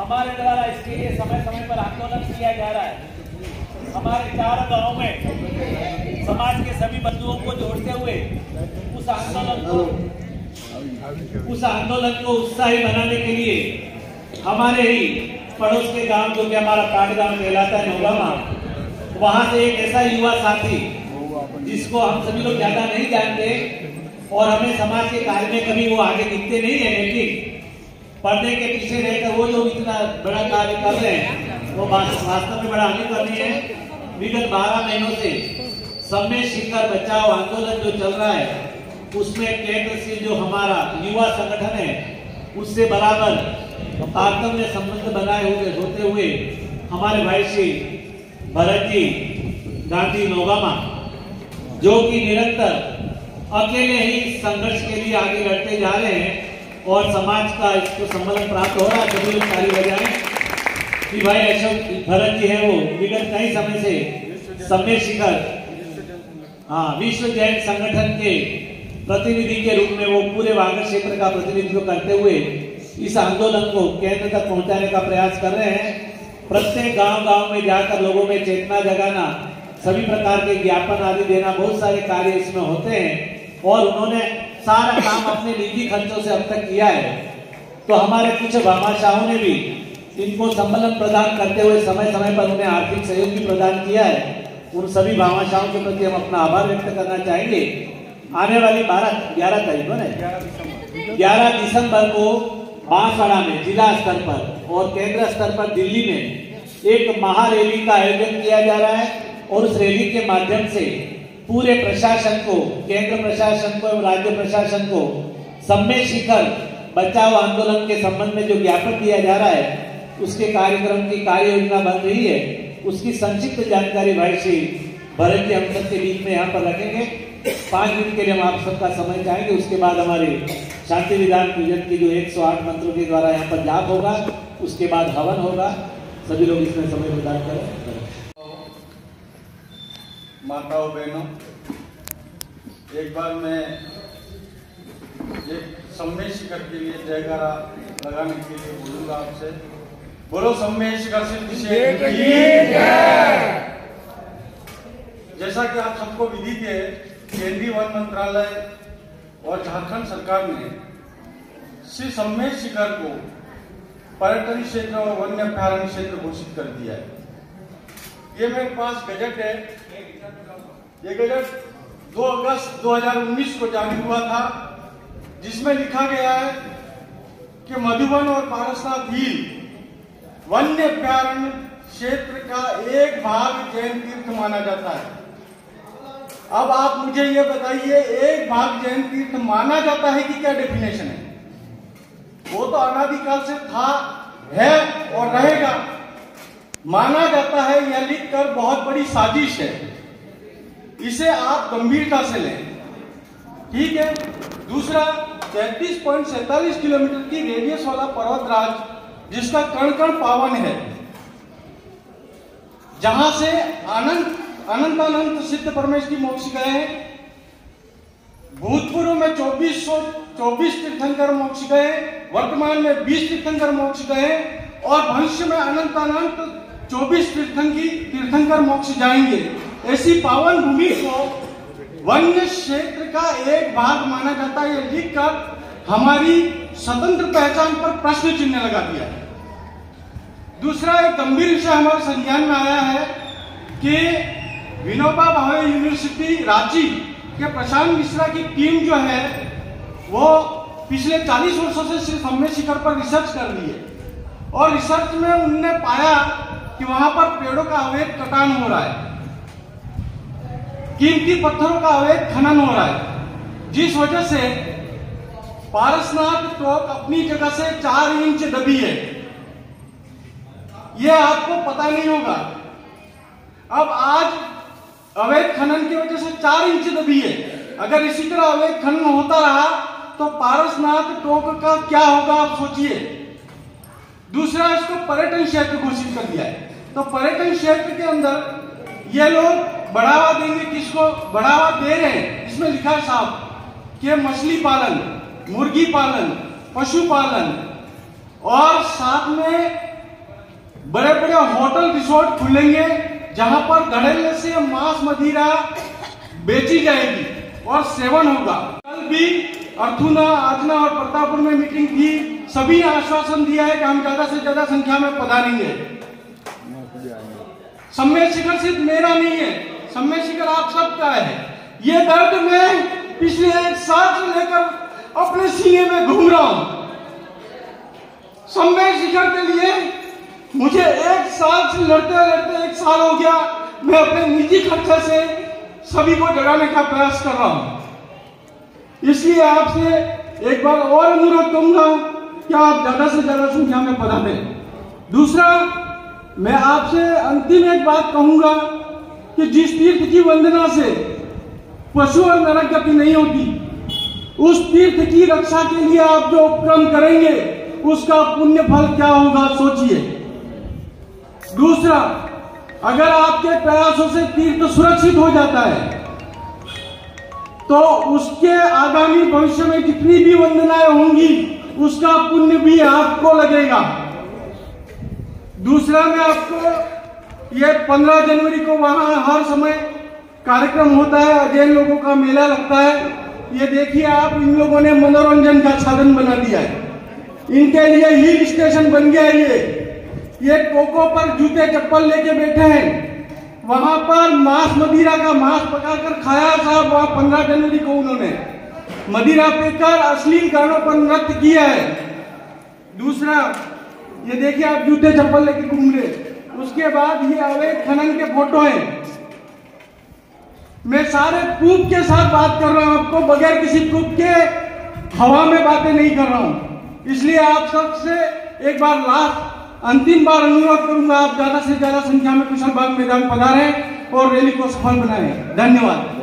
हमारे द्वारा इसके लिए समय समय पर आंदोलन किया जा रहा है। हमारे 4 गांव में समाज के सभी बंधुओं को जोड़ते हुए उस आंदोलन को उत्साही बनाने के लिए हमारे ही पड़ोस के गांव जो कि हमारा पाट गांव कहलाता है नौगामा, वहां से एक ऐसा युवा साथी जिसको हम सभी लोग ज्यादा नहीं जानते और हमें समाज के कार्य में कभी वो आगे दिखते नहीं है, लेकिन पर्दे के पीछे रहकर वो जो इतना बड़ा कार्य कर रहे हैं वो वास्तव में बड़ा आगे कर रही है। विगत 12 महीनों से समय शिखर बचाओ आंदोलन जो चल रहा है उसमें केंद्र से जो हमारा युवा संगठन है उससे बराबर तारतम्य संबंध बनाए होते हुए हमारे भाई श्री भरत जी गांधी नौगामा जो कि निरंतर अकेले ही संघर्ष के लिए आगे लड़ते जा रहे हैं और समाज का इसको सम्मान प्राप्त हो रहा है। सभी लोग ताली बजाएं कि भाई अशोक भरत जी है वो विगत कई समय से समय शिखर विश्व जैन संगठन के प्रतिनिधि के रूप में वो पूरे वागड़ क्षेत्र का प्रतिनिधित्व करते हुए इस आंदोलन को केंद्र तक पहुंचाने का प्रयास कर रहे हैं। प्रत्येक गांव में जाकर लोगों में चेतना जगाना, सभी प्रकार के ज्ञापन आदि देना, बहुत सारे कार्य इसमें होते हैं और उन्होंने सारा काम अपने निजी खर्चों से अब तक किया है। तो हमारे कुछ भामाशाहों ने भी इनको सम्मेलन प्रदान करते हुए समय समय पर उन्हें आर्थिक सहयोग भी प्रदान किया है। उन सभी भामाशाहों के प्रति हम अपना आभार व्यक्त करना चाहेंगे। आने वाली 11 दिसंबर को बांसवाड़ा में जिला स्तर पर और केंद्र स्तर पर दिल्ली में एक महारैली का आयोजन किया जा रहा है और उस रैली के माध्यम से पूरे प्रशासन को, केंद्र प्रशासन को एवं राज्य प्रशासन को समय शिखर बचाओ आंदोलन के संबंध में जो ज्ञापन दिया जा रहा है उसके कार्यक्रम की कार्य योजना बन रही है, उसकी संक्षिप्त जानकारी भाई श्री भरत जी हम सबके बीच में यहाँ पर रखेंगे। 5 मिनट के लिए हम आप सबका समय चाहेंगे। उसके बाद हमारे शांति विधान पूजन की जो 108 मंत्रों के द्वारा यहाँ पर जाप होगा, उसके बाद हवन होगा। सभी लोग इसमें समय प्रदान करें। माताओं बहनों, एक बार मैं एक सम्मेलन शिखर के लिए जयकारा लगाने के लिए बोलूंगा आपसे। बोलो सम्मेलन शिखर सिद्ध। जैसा कि आप सबको विदित है, केंद्रीय वन मंत्रालय और झारखंड सरकार ने श्री सम्मेलन शिखर को पर्यटन क्षेत्र और वन्य अभ्यारण्य क्षेत्र घोषित कर दिया है। ये मेरे पास गजट है। ये गजट 2 अगस्त 2019 को जारी हुआ था, जिसमें लिखा गया है कि मधुबन और पारसनाथ झील वन्य अभ्यारण्य क्षेत्र का एक भाग जैन तीर्थ माना जाता है। अब आप मुझे ये बताइए, एक भाग जैन तीर्थ माना जाता है कि क्या डेफिनेशन है? वो तो अनादिकाल से था, है और रहेगा। माना जाता है यह लिखकर बहुत बड़ी साजिश है, इसे आप गंभीरता से लें, ठीक है। दूसरा, 33.47 किलोमीटर की रेडियस वाला पर्वतराज जिसका कण कण पावन है, जहां से अनंत सिद्ध परमेश की मोक्ष गए हैं। भूतपूर्व में 2424 तीर्थंकर मोक्ष गए, वर्तमान में 20 तीर्थंकर मोक्ष गए और भविष्य में अनंत 24 तीर्थंकर मोक्ष जाएंगे। ऐसी पावन भूमि को वन्य क्षेत्र का एक भाग माना जाता है, यह लिखकर हमारी स्वतंत्र पहचान पर प्रश्न चिन्ह लगा दिया है। दूसरा, एक गंभीर विषय हमारे संज्ञान में आया है कि विनोबा भावे यूनिवर्सिटी रांची के प्रशांत मिश्रा की टीम जो है वो पिछले 40 वर्षों से सिर्फ सम्मेलन शिखर पर रिसर्च कर रही है और रिसर्च में उन्होंने पाया कि वहां पर पेड़ों का अवैध कटान हो रहा है, कीमती पत्थरों का अवैध खनन हो रहा है, जिस वजह से पारसनाथ टोक अपनी जगह से 4 इंच दबी है। यह आपको पता नहीं होगा। अब आज अवैध खनन की वजह से 4 इंच दबी है। अगर इसी तरह अवैध खनन होता रहा तो पारसनाथ टोक का क्या होगा, आप सोचिए। दूसरा, इसको पर्यटन क्षेत्र घोषित कर दिया है। तो पर्यटन क्षेत्र के अंदर ये लोग बढ़ावा देंगे, किसको बढ़ावा दे रहे हैं? इसमें लिखा है साहब कि मछली पालन, मुर्गी पालन, पशुपालन और साथ में बड़े बड़े होटल रिसोर्ट खुलेंगे जहां पर धड़ल्ले से मांस मदिरा बेची जाएगी और सेवन होगा। कल भी अर्थुना, आजना और प्रतापपुर में मीटिंग थी, सभी ने आश्वासन दिया है कि हम ज्यादा से ज्यादा संख्या में पधारेंगे। सम्मेलन शिखर सिर्फ मेरा नहीं है, सम्मेलन शिखर आप सबका है। ये दर्द मैं पिछले 1 साल से लेकर अपने सीने में घूम रहा हूं। सम्मेलन शिखर के लिए मुझे 1 साल से लड़ते लड़ते 1 साल हो गया। मैं अपने निजी खर्चे से सभी को जगाने का प्रयास कर रहा हूं। इसलिए आपसे एक बार और अनुरोध करूंगा कि आप ज्यादा से ज्यादा संख्या में पधारें। दूसरा, मैं आपसे अंतिम एक बात कहूंगा कि जिस तीर्थ की वंदना से पशु और नरक गति नहीं होती, उस तीर्थ की रक्षा के लिए आप जो उपक्रम करेंगे उसका पुण्य फल क्या होगा सोचिए। दूसरा, अगर आपके प्रयासों से तीर्थ सुरक्षित हो जाता है तो उसके आगामी भविष्य में जितनी भी वंदनाएं होंगी उसका पुण्य भी आपको लगेगा। दूसरा, मैं आपको ये 15 जनवरी को वहां हर समय कार्यक्रम होता है, अजैन लोगों का मेला लगता है। ये देखिए आप, इन लोगों ने मनोरंजन का साधन बना दिया है, इनके लिए हिल स्टेशन बन गया है। ये कोको पर जूते चप्पल लेके बैठे हैं, वहां पर मांस मदिरा का मांस पकाकर खाया साहब। वहां 15 जनवरी को उन्होंने मदिरा पीकर अश्लील गानों पर नृत्य किया है। दूसरा, ये देखिए आप जूते चप्पल लेके घूम रहे। उसके बाद ये अवैध खनन के फोटो हैं। मैं सारे प्रूफ के साथ बात कर रहा हूं, आपको बगैर किसी प्रूफ के हवा में बातें नहीं कर रहा हूं। इसलिए आप सबसे एक बार लास्ट अंतिम बार अनुरोध करूंगा, आप ज्यादा से ज्यादा संख्या में कुशल बाग मैदान पधारें और रैली को सफल बनाएं। धन्यवाद।